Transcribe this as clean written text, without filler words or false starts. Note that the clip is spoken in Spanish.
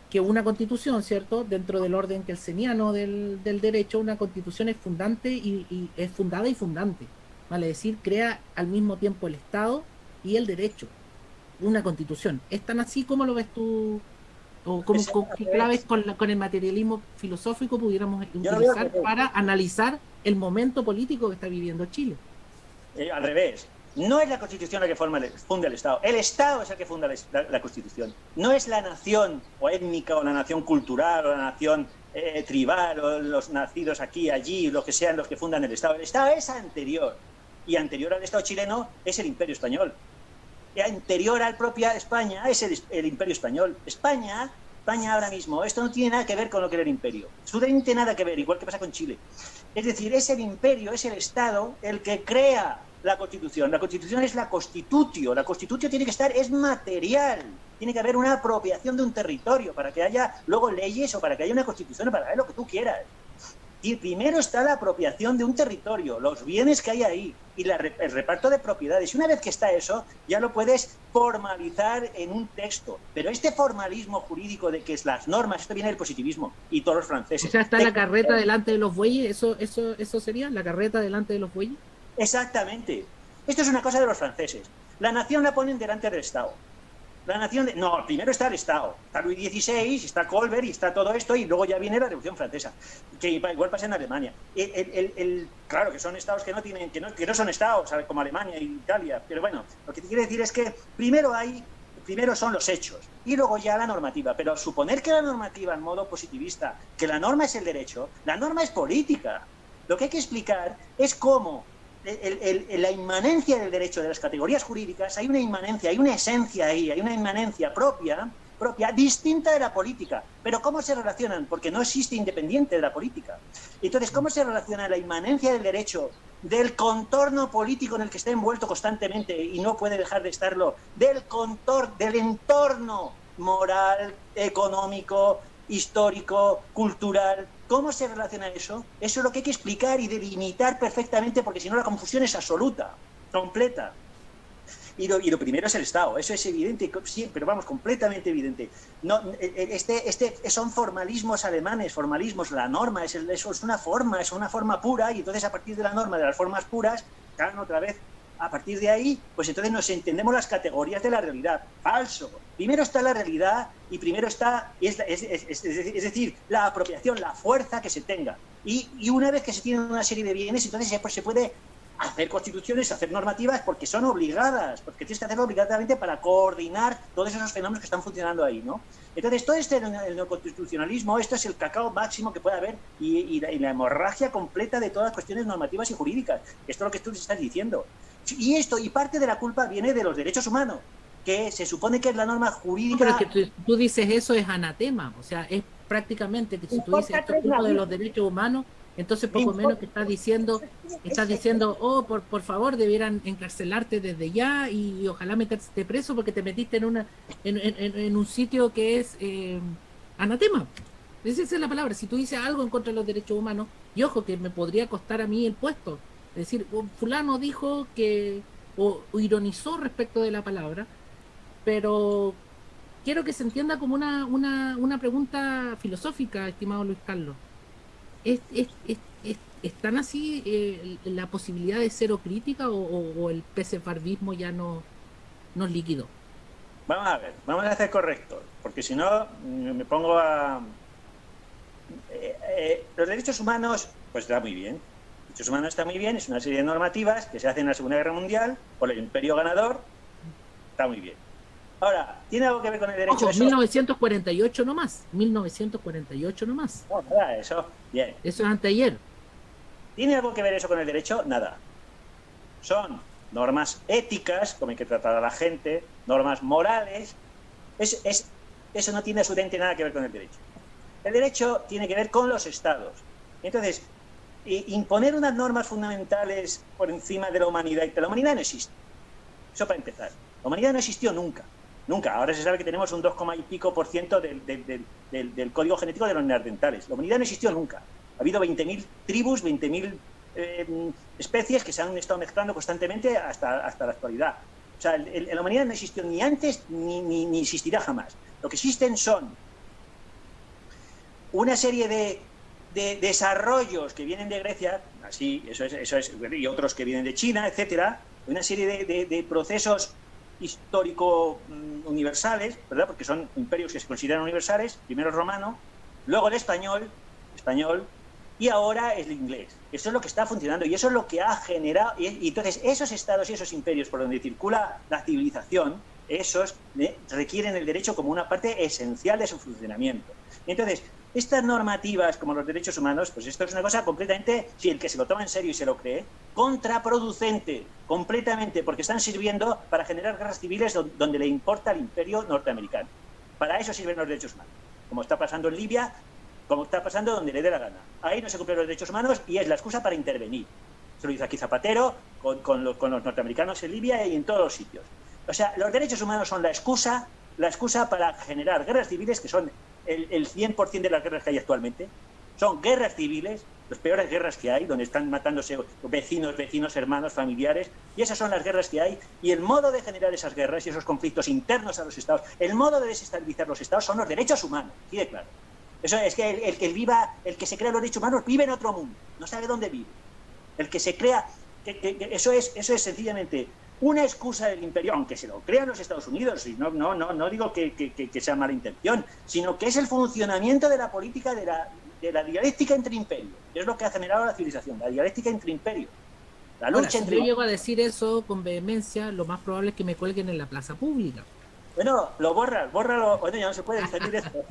que una constitución, ¿cierto? Dentro del orden kelseniano del derecho, una constitución es fundante y es fundada y fundante. Vale decir, crea al mismo tiempo el Estado y el derecho. Una constitución. ¿Es tan así como lo ves tú? ¿O Es al qué claves revés. con el materialismo filosófico pudiéramos Yo lo veo al utilizar revés. para analizar el momento político que está viviendo Chile? Al revés. No es la Constitución la que funda el Estado. El Estado es el que funda la Constitución. No es la nación o étnica o la nación cultural o la nación tribal o los nacidos aquí, allí, los que sean los que fundan el Estado. El Estado es anterior. Y anterior al Estado chileno es el Imperio Español. Y anterior al propia España es el Imperio Español. España ahora mismo, esto no tiene nada que ver con lo que era el imperio. Absolutamente nada que ver, igual que pasa con Chile. Es decir, es el imperio, es el Estado el que crea la Constitución. La Constitución es la constitutio. La constitutio tiene que estar, es material. Tiene que haber una apropiación de un territorio para que haya luego leyes o para que haya una Constitución o para que haya lo que tú quieras. Y primero está la apropiación de un territorio, los bienes que hay ahí y el reparto de propiedades. Y una vez que está eso, ya lo puedes formalizar en un texto. Pero este formalismo jurídico de que es las normas, esto viene del positivismo y todos los O franceses. sea, está la carreta delante de los bueyes, eso sería la carreta delante de los bueyes. Exactamente. Esto es una cosa de los franceses. La nación la ponen delante del Estado. La nación... No, primero está el Estado. Está Luis XVI, está Colbert y está todo esto y luego ya viene la Revolución Francesa, que igual pasa en Alemania. Claro, que son estados que no tienen, que no son estados, como Alemania e Italia, pero bueno, lo que te quiero decir es que primero son los hechos y luego ya la normativa, pero suponer que la normativa en modo positivista, que la norma es el derecho, la norma es política. Lo que hay que explicar es cómo la inmanencia del derecho de las categorías jurídicas, hay una inmanencia, hay una esencia ahí, hay una inmanencia propia, distinta de la política. Pero ¿cómo se relacionan? Porque no existe independiente de la política. Entonces, ¿cómo se relaciona la inmanencia del derecho, del contorno político en el que está envuelto constantemente y no puede dejar de estarlo, del entorno moral, económico, histórico, cultural? ¿Cómo se relaciona eso? Eso es lo que hay que explicar y delimitar perfectamente, porque si no la confusión es absoluta, completa. Y lo primero es el Estado, eso es evidente, sí, pero vamos, completamente evidente. No, son formalismos alemanes, formalismos, la norma, eso es una forma pura, y entonces a partir de la norma, de las formas puras, caen otra vez. A partir de ahí, pues entonces nos entendemos las categorías de la realidad. Falso. Primero está la realidad y primero está, es decir, la apropiación, la fuerza que se tenga. Y una vez que se tienen una serie de bienes, entonces pues, se puede hacer constituciones, hacer normativas, porque son obligadas, porque tienes que hacerlo obligatoriamente para coordinar todos esos fenómenos que están funcionando ahí, ¿no? Entonces, todo el neoconstitucionalismo, esto es el cacao máximo que puede haber y la hemorragia completa de todas las cuestiones normativas y jurídicas. Esto es lo que tú estás diciendo. Y parte de la culpa viene de los derechos humanos, que se supone que es la norma No, pero es que jurídica. tú dices eso es anatema, o sea, es prácticamente que si tú dices Importa esto es tres culpa de los narices. derechos humanos, entonces Me poco menos importa. que estás diciendo, oh, por favor, debieran encarcelarte desde ya y ojalá meterte preso porque te metiste en un sitio que es anatema. Esa es la palabra. Si tú dices algo en contra de los derechos humanos, y ojo que me podría costar a mí el puesto, es decir, fulano dijo que, o ironizó respecto de la palabra, pero quiero que se entienda como una pregunta filosófica, estimado Luis Carlos. ¿Es tan así la posibilidad de cero crítica o el pesefarbismo ya no nos liquidó? Vamos a ver, vamos a hacer correcto, porque si no me pongo a... los derechos humanos, pues está muy bien. Los derechos humanos está muy bien, es una serie de normativas que se hacen en la Segunda Guerra Mundial por el imperio ganador, está muy bien. Ahora, ¿tiene algo que ver con el derecho Ojo, eso? 1948 nomás, 1948 nomás. No, nada, eso, bien. Eso es anteayer. ¿Tiene algo que ver eso con el derecho? Nada. Son normas éticas, como hay que tratar a la gente, normas morales. Eso no tiene absolutamente nada que ver con el derecho. El derecho tiene que ver con los estados. Entonces, imponer unas normas fundamentales por encima de la humanidad, la humanidad no existe. Eso para empezar. La humanidad no existió nunca. Nunca. Ahora se sabe que tenemos un 2, y pico por ciento del código genético de los neandertales. La humanidad no existió nunca. Ha habido 20.000 tribus, 20.000 especies que se han estado mezclando constantemente hasta la actualidad. O sea, la humanidad no existió ni antes ni existirá jamás. Lo que existen son una serie de desarrollos que vienen de Grecia, así, eso es, y otros que vienen de China, etcétera, una serie de procesos histórico universales, ¿verdad? Porque son imperios que se consideran universales, primero el romano, luego el español, y ahora el inglés. Eso es lo que está funcionando y eso es lo que ha generado. Y entonces, esos estados y esos imperios por donde circula la civilización, esos requieren el derecho como una parte esencial de su funcionamiento. Y entonces, estas normativas como los derechos humanos, pues esto es una cosa completamente, si el que se lo toma en serio y se lo cree, contraproducente, completamente, porque están sirviendo para generar guerras civiles donde le importa al imperio norteamericano. Para eso sirven los derechos humanos, como está pasando en Libia, como está pasando donde le dé la gana. Ahí no se cumplen los derechos humanos y es la excusa para intervenir. Se lo dice aquí Zapatero, con los norteamericanos en Libia y en todos los sitios. O sea, los derechos humanos son la excusa para generar guerras civiles, que son el 100% de las guerras que hay actualmente. Son guerras civiles, las peores guerras que hay, donde están matándose vecinos, hermanos, familiares, y esas son las guerras que hay. Y el modo de generar esas guerras y esos conflictos internos a los estados, el modo de desestabilizar los estados son los derechos humanos, así de claro. Eso es que el que se crea los derechos humanos vive en otro mundo, no sabe dónde vive. El que se crea, eso es sencillamente una excusa del imperio, aunque se lo crean los Estados Unidos, y no digo que sea mala intención, sino que es el funcionamiento de la política de la dialéctica entre imperios, que es lo que ha generado la civilización, la dialéctica entre imperios. La lucha Ahora, entre... si yo llego a decir eso con vehemencia, lo más probable es que me cuelguen en la plaza pública. Bueno, bórralo, bueno, ya no se puede defender esto.